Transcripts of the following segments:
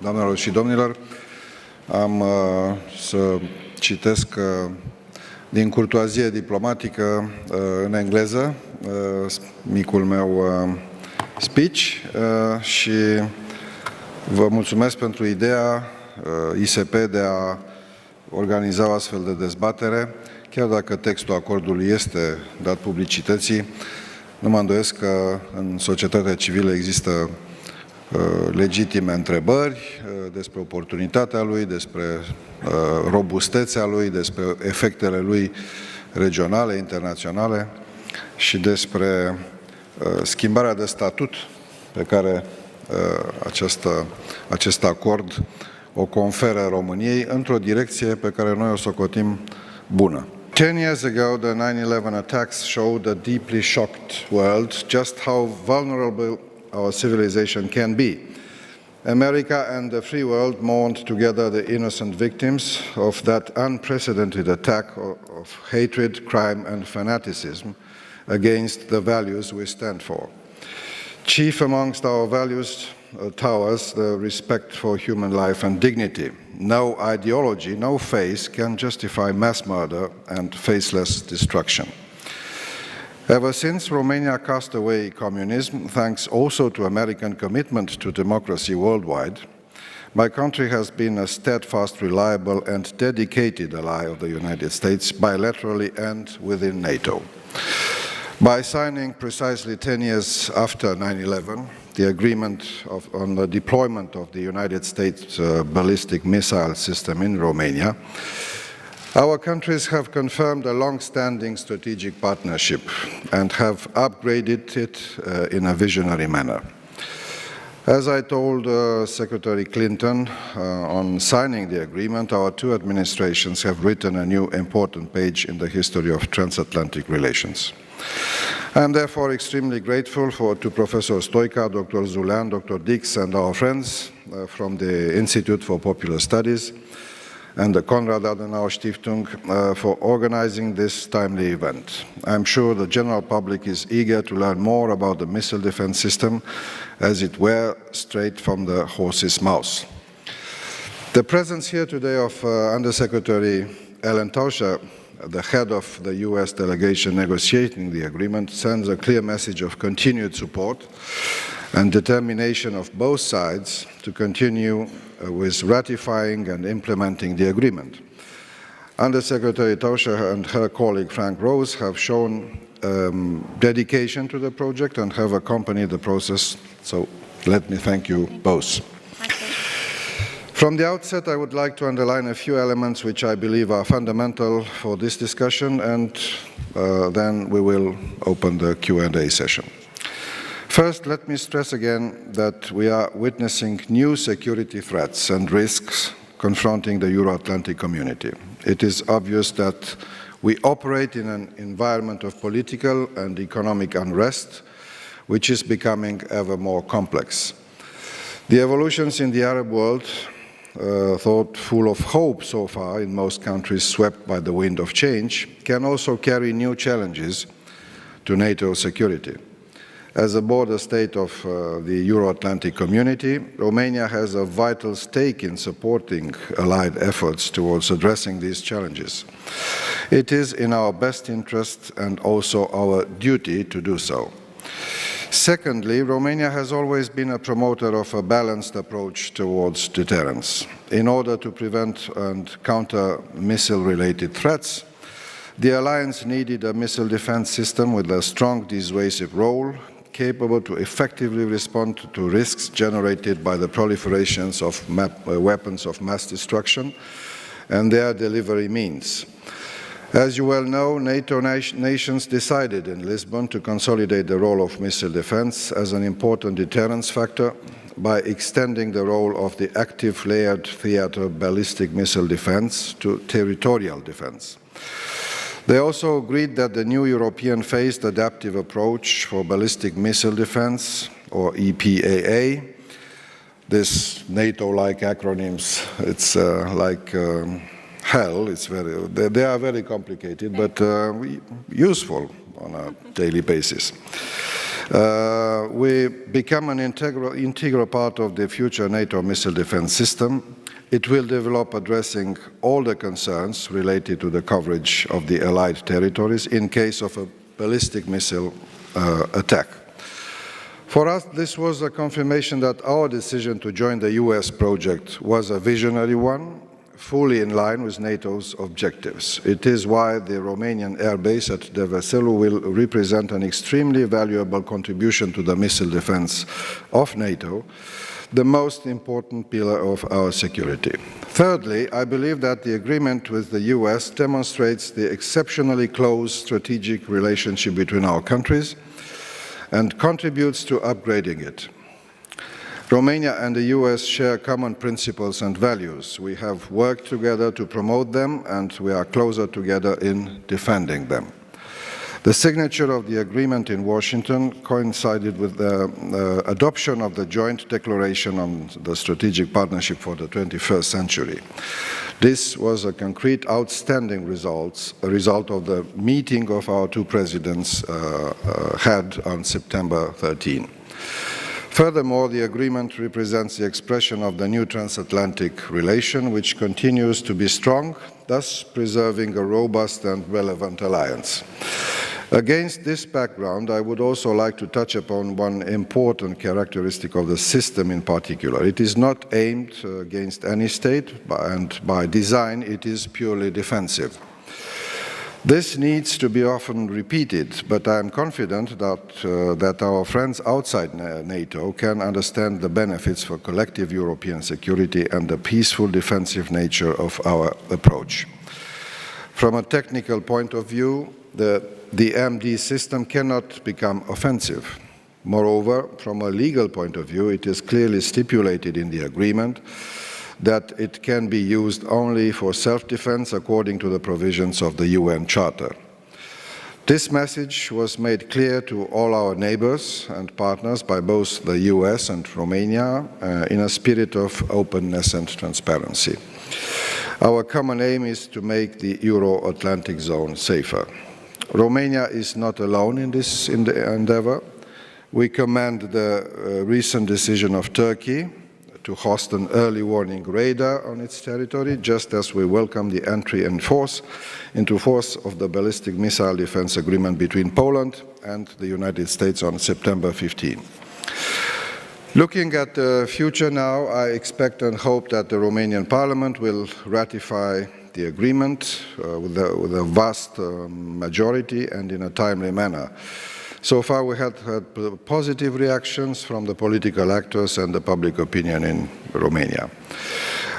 Doamnelor și domnilor, am să citesc din curtoazie diplomatică în engleză micul meu speech și vă mulțumesc pentru ideea ISP de a organiza o astfel de dezbatere, chiar dacă textul acordului este dat publicității. Nu mă îndoiesc că în societatea civilă există legitime întrebări despre oportunitatea lui, despre robustețea lui, despre efectele lui regionale, internaționale și despre schimbarea de statut pe care acest acord o conferă României într-o direcție pe care noi o socotim bună. 10 years ago, the 9/11 attacks showed a deeply shocked world just how vulnerable our civilization can be. America and the free world mourned together the innocent victims of that unprecedented attack of hatred, crime and fanaticism against the values we stand for. Chief amongst our values towers the respect for human life and dignity. No ideology, no faith can justify mass murder and faceless destruction. Ever since Romania cast away communism, thanks also to American commitment to democracy worldwide, my country has been a steadfast, reliable and dedicated ally of the United States bilaterally and within NATO. By signing precisely 10 years after 9/11, the agreement on the deployment of the United States ballistic missile system in Romania, our countries have confirmed a long-standing strategic partnership and have upgraded it in a visionary manner. As I told Secretary Clinton on signing the agreement, our two administrations have written a new important page in the history of transatlantic relations. I am therefore extremely grateful to Professor Stoica, Dr. Zulean, Dr. Dix and our friends from the Institute for Popular Studies and the Konrad Adenauer Stiftung for organizing this timely event. I am sure the general public is eager to learn more about the missile defense system, as it were straight from the horse's mouth. The presence here today of Undersecretary Ellen Tauscher, the head of the US delegation negotiating the agreement, sends a clear message of continued support and determination of both sides to continue with ratifying and implementing the agreement. Undersecretary Tauscher and her colleague Frank Rose have shown dedication to the project and have accompanied the process, so let me thank you both. From the outset, I would like to underline a few elements which I believe are fundamental for this discussion, and then we will open the Q&A session. First, let me stress again that we are witnessing new security threats and risks confronting the Euro-Atlantic community. It is obvious that we operate in an environment of political and economic unrest, which is becoming ever more complex. The evolutions in the Arab world, thought full of hope so far in most countries swept by the wind of change, can also carry new challenges to NATO security. As a border state of the Euro-Atlantic community, Romania has a vital stake in supporting allied efforts towards addressing these challenges. It is in our best interest and also our duty to do so. Secondly, Romania has always been a promoter of a balanced approach towards deterrence. In order to prevent and counter missile-related threats, the alliance needed a missile defense system with a strong dissuasive role, capable to effectively respond to risks generated by the proliferations of weapons of mass destruction and their delivery means. As you well know, NATO nations decided in Lisbon to consolidate the role of missile defense as an important deterrence factor by extending the role of the active layered theater ballistic missile defense to territorial defense. They also agreed that the new European phased adaptive approach for ballistic missile defense, or EPAA, this NATO-like acronyms, it's like hell, they are very complicated, but useful on a daily basis. We become an integral part of the future NATO missile defense system. It will develop addressing all the concerns related to the coverage of the Allied territories in case of a ballistic missile attack. For us, this was a confirmation that our decision to join the US project was a visionary one, fully in line with NATO's objectives. It is why the Romanian air base at Deveselu will represent an extremely valuable contribution to the missile defense of NATO, the most important pillar of our security. Thirdly, I believe that the agreement with the US demonstrates the exceptionally close strategic relationship between our countries and contributes to upgrading it. Romania and the US share common principles and values. We have worked together to promote them, and we are closer together in defending them. The signature of the agreement in Washington coincided with the adoption of the joint declaration on the strategic partnership for the 21st century. This was a concrete, outstanding a result of the meeting of our two presidents had on September 13. Furthermore, the agreement represents the expression of the new transatlantic relation, which continues to be strong, thus preserving a robust and relevant alliance. Against this background, I would also like to touch upon one important characteristic of the system in particular. It is not aimed against any state, and by design it is purely defensive. This needs to be often repeated, but I am confident that our friends outside NATO can understand the benefits for collective European security and the peaceful defensive nature of our approach. From a technical point of view, the MD system cannot become offensive. Moreover, from a legal point of view, it is clearly stipulated in the agreement that it can be used only for self-defense according to the provisions of the UN Charter. This message was made clear to all our neighbors and partners by both the US and Romania in a spirit of openness and transparency. Our common aim is to make the Euro-Atlantic zone safer. Romania is not alone in this endeavor. We commend the recent decision of Turkey to host an early warning radar on its territory, just as we welcome the entry into force of the ballistic missile defense agreement between Poland and the United States on September 15. Looking at the future now, I expect and hope that the Romanian Parliament will ratify the agreement with a vast majority and in a timely manner. So far, we had positive reactions from the political actors and the public opinion in Romania.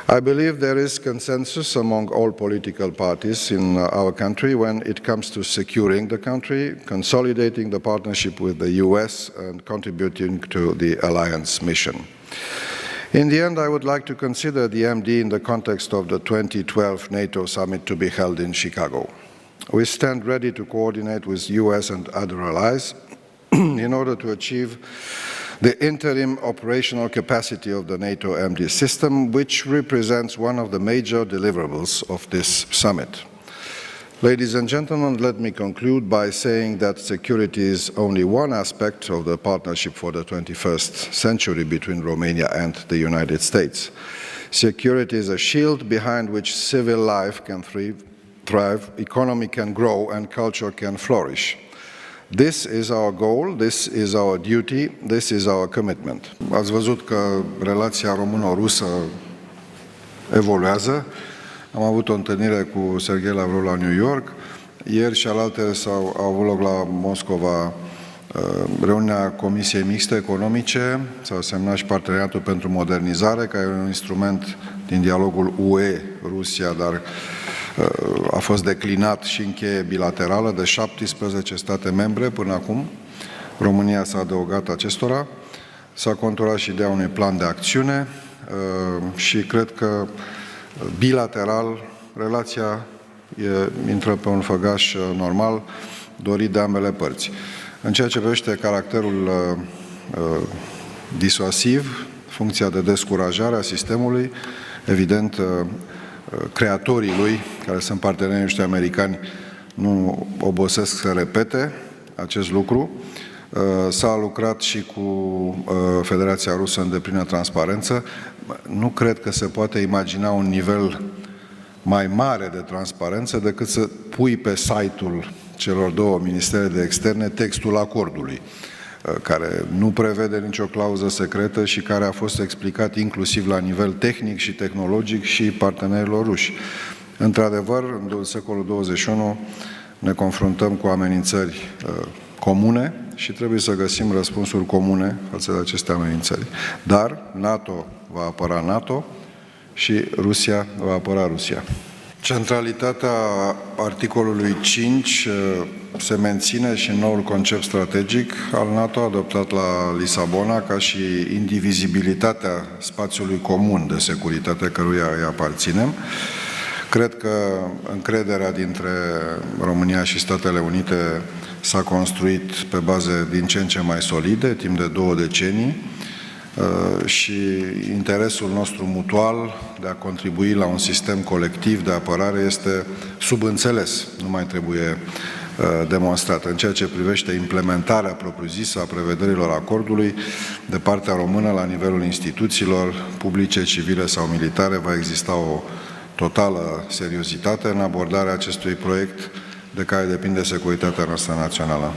I believe there is consensus among all political parties in our country when it comes to securing the country, consolidating the partnership with the US, and contributing to the alliance mission. In the end, I would like to consider the MD in the context of the 2012 NATO summit to be held in Chicago. We stand ready to coordinate with US and other allies in order to achieve the interim operational capacity of the NATO MD system, which represents one of the major deliverables of this summit. Ladies and gentlemen, let me conclude by saying that security is only one aspect of the partnership for the 21st century between Romania and the United States. Security is a shield behind which civil life can thrive, economy can grow, and culture can flourish. This is our goal, this is our duty, this is our commitment. Ați văzut că relația româno-rusă evoluează. Am avut o întâlnire cu Serghei Lavrov la New York. Ieri și alaltă au avut loc la Moscova reuniunea Comisiei Mixte Economice. S-a semnat și Parteneriatul pentru Modernizare, care e un instrument din dialogul UE-Rusia, dar a fost declinat și în cheie bilaterală de 17 state membre până acum. România s-a adăugat acestora. S-a conturat și ideea unui plan de acțiune și cred că bilateral relația intră pe un făgaș normal dorit de ambele părți. În ceea ce privește caracterul disuasiv, funcția de descurajare a sistemului, evident, creatorii lui, care sunt partenerii noștri americani, nu obosesc să repete acest lucru. S-a lucrat și cu Federația Rusă în deplină transparență. Nu cred că se poate imagina un nivel mai mare de transparență decât să pui pe site-ul celor două ministere de externe textul acordului, care nu prevede nicio clauză secretă și care a fost explicat inclusiv la nivel tehnic și tehnologic și partenerilor ruși. Într-adevăr, în secolul 21 ne confruntăm cu amenințări comune și trebuie să găsim răspunsuri comune față de aceste amenințări. Dar NATO va apăra NATO și Rusia va apăra Rusia. Centralitatea articolului 5 se menține și în noul concept strategic al NATO adoptat la Lisabona, ca și indivizibilitatea spațiului comun de securitate căruia îi aparținem. Cred că încrederea dintre România și Statele Unite s-a construit pe baze din ce în ce mai solide, timp de 2 decenii, și interesul nostru mutual de a contribui la un sistem colectiv de apărare este subînțeles, nu mai trebuie demonstrat. În ceea ce privește implementarea propriu-zisă a prevederilor acordului, de partea română, la nivelul instituțiilor publice, civile sau militare, va exista o totală seriozitate în abordarea acestui proiect de care depinde securitatea noastră națională.